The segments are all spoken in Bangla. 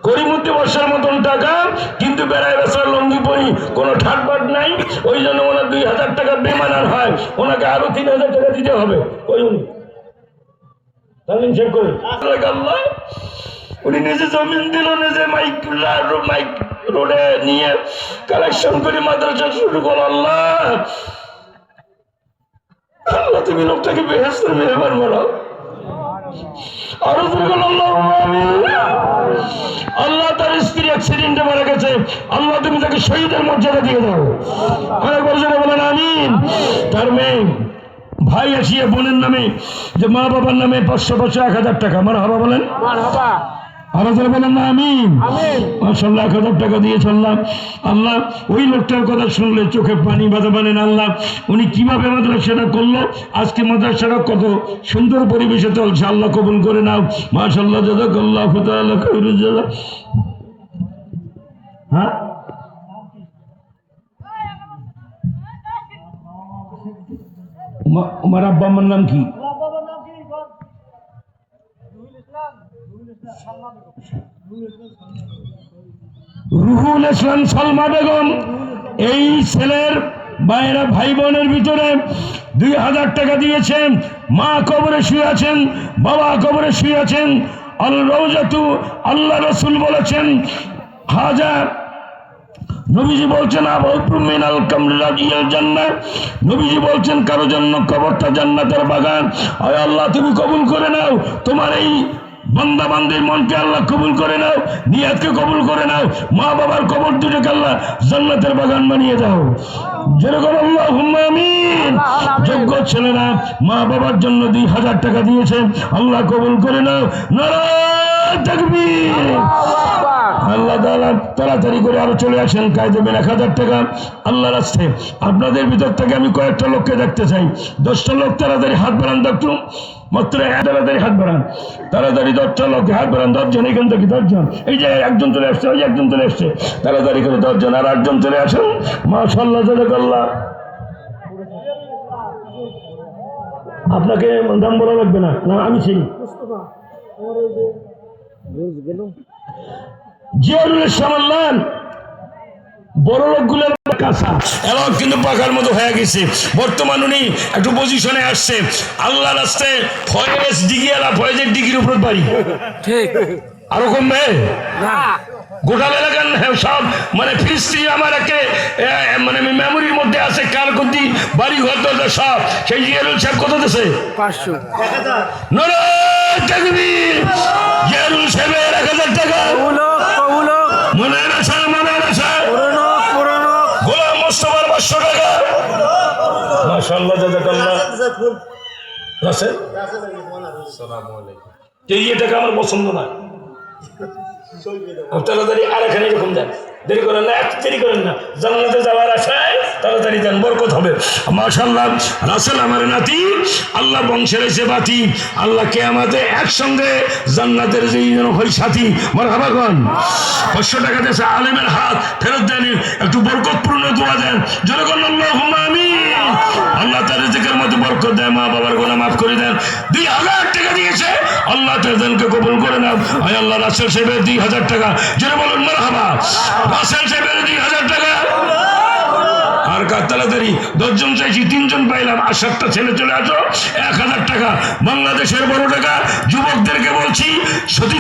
করিমুদ্দি বর্ষার মতন টাকা, কিন্তু বেড়ায় বেচার লঙ্গি পরি কোনো ঠাটবাট নাই। ওই জন্য ওনার 2000 টাকা বেমানার হয়, ওনাকে আরো 3000 টাকা দিতে হবে। ওই চেক করে উনি নিজে জমিন দিল, নিজে মাইক রোডে নিয়ে কালেকশন করে মাদ্রাসা শুরু করল। আল্লাহ আল্লাহ তুমি লোকটাকে বেহেশতের মেহমান বানাও। আরো আল্লাহ তার স্ত্রী অ্যাক্সিডেন্টে মারা গেছে, আল্লাহ তুমি তাকে শহীদের মর্যাদা দিয়ে দাও। আরেকবার জোরে বলেন আমিন। তার মেয়ে ভাই আসিয়া বোনের নামে যে মা বাবার নামে 500 1000 টাকা, মারহাবা বলেন, আরো জোরে বলেন না আমিন। মাশাআল্লাহ 1000 টাকা দিয়ে চললাম। আল্লাহ ওই লোকটার কথা শুনলে চোখে পানি বাঁধা বলেন আল্লাহ উনি কিভাবে মাদ্রাসাটা করলো, আজকে মাদ্রাসাটা কত সুন্দর পরিবেশে চলছে, আল্লাহ কবুল করে নাও। মাশাআল্লাহ জাযাকাল্লাহু তাআলা খায়রুল জাযা। হ্যাঁ আমার আব্বা আমার নাম কি? রুহুল ইসলাম সালমা বেগম। এই ছেলের বাইরা ভাই বোনের ভিতরে 2000 টাকা দিয়েছেন। মা কবরে শুয়ে আছেন, বাবা কবরে শুয়ে আছেন। আল রওজাতু, আল্লাহ রাসূল বলেছেন হাজা, নবীজি বলছেন মিনাল কামরাজিয়াল জান্নাহ, নবীজি বলছেন কারো জন্য কবরটা জান্নাতের বাগান। আয় আল্লাহ তুমি কবুল করে নাও, তোমার এই বান্দা বান্দির মনকে আল্লাহ কবুল করে নাও, নিয়াতকে কবুল করে নাও। মা বাবার কবর দুটোকে আল্লাহ জান্নাতের বাগান বানিয়ে দাও। যেরকম আল্লাহুম্মা আমিন। যোগ্য ছেলেরা মা বাবার জন্য 2000 টাকা দিয়েছেন, আল্লাহ কবুল করে নাও। নারায়ে তাকবীর। আল্লাহ তাআলা তাড়াতাড়ি করে আরো চলে আসেন, কায় দেবেন 1000 টাকা আল্লাহর রাস্তায়। আপনাদের ভিতর থেকে আমি কয়েকটা লোককে দেখতে চাই। 10টা লোক তাড়াতাড়ি হাত বাড়ান, দেখুন মাত্র তাড়াতাড়ি হাত বাড়ান, তাড়াতাড়ি 10টা লোক হাত বাড়ান। 10 জন, এখান থেকে 10 জন, এই যে একজন চলে আসছে, ওই একজন চলে আসছে, তাড়াতাড়ি করে 10 জন, আর 8 জন চলে আসেন। মাশাআল্লাহ জাযাকাল্লাহ। আপনাকে দাম বলা লাগবে না, না আমি চিনি। জিয়ারুল ইসলাম আল্লাহ বড় লোকগুলোর কাঁচা এবং কিন্তু পাকার মতো হয়ে গেছে। বর্তমান উনি একটু পজিশনে আসছে, আল্লাহ রাস্তায় ফয়েজ ডিগ্রি আলা, ফয়েজের ডিগ্রির উপর বাড়ি ঠিক আরো কমবে না। গোটা এলাকার সব মানে ফিস্ট্রি আমার একে মানে মেমোরির মধ্যে আছে, কার গতি বাড়ি ঘর দরজা সব। সেই জিয়ারুল সাহেব কত দিয়েছে? 500। নারায়ে তাকবীর। জিয়ারুল সাহেবের 1000 টাকা মনে আছে, মনে আছে। গোলাম মোস্তফার 500 টাকা। মাশাআল্লাহ জাযাকাল্লাহ। রাসেল আসসালামু আলাইকুম। এই টাকা আমার পছন্দ না, তাড়াতাড়ি আর এখানে এরকম দেন, দেরি করেন না, এত দেরি করেন না, জান্নাতে যাওয়ার আশায় তাড়াতাড়ি দেন, বরকত হবে। মাশাআল্লাহ রাসেল আমার নাতি, আল্লাহ বংশের এসে বাতি, আল্লাহ কিয়ামতে একসঙ্গে জান্নাতের যেই যেন হয় সাথী। মারহাবা কোন 500 টাকা দিয়েছে, আলেমের হাত ফেরত দেন, একটু বরকতপূর্ণ দোয়া দেন, যেরকম আল্লাহুম্মা আমিন। আল্লাহ তার রিজিকের মধ্যে বরকত দেয়, মা বাবার গুনাহ মাফ করে দেন। 2000 টাকা দিয়েছে, আল্লাহ তাদেরকে কবুল করে নাও। আয় আল্লাহ রাসেল সাহেবের 2000 টাকা, যেন বলুন মারহাবা। রাসেল সাহেবের 2000 টাকা। আর তাড়াতাড়ি 10 জন চাইছি, 3 জন পাইলাম, আর 7টা ছেলে চলে আসো। 1000 টাকা বাংলাদেশের বড় টাকা। যুবকদেরকে বলছি, সতী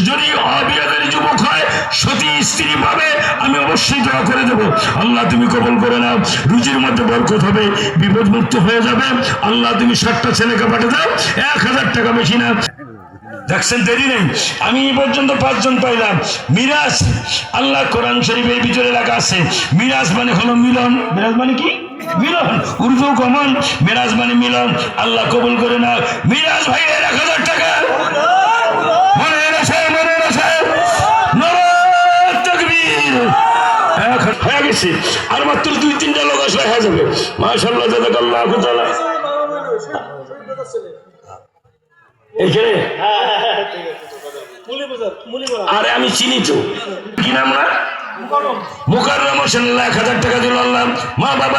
যদি অবিবাহিত যুবক হয়, সতী স্ত্রী পাবে, আমি অবশ্যই দোয়া করে দেবো। আল্লাহ তুমি কবুল করে নাও, রুজির মধ্যে বরকত হবে, বিপদ মুক্ত হয়ে যাবে। আল্লাহ তুমি 7টা ছেলেকে পাঠিয়ে দাও, 1000 টাকা বেশি না। দেখছেন দেরি নেই, আমি এই পর্যন্ত 5 জন পাইলাম। মিরাজ, আল্লাহ কোরআন শরীফের ভিতরে লেখা আছে, মিরাজ মানে হলো মিলন। মিরাজ মানে কি? মিলন। উর্দু কমন, মিরাজ মানে মিলন। আল্লাহ কবুল করে না। মিরাজ ভাইয়ের 1000 টাকা। মনে আছে, মনে আছে। নারায়ে তাকবীর। হয়ে গেছে, আর মাত্র 2-3টা লোক আসলে হয়ে যাবে। মাশাআল্লাহ জাযাকাল্লাহু তাআলা। এইখানে আরে আমি চিনি তো, কি নাম না? মুকাররম হোসেন। 1000 টাকা দিল আল্লাহ। মা বাবা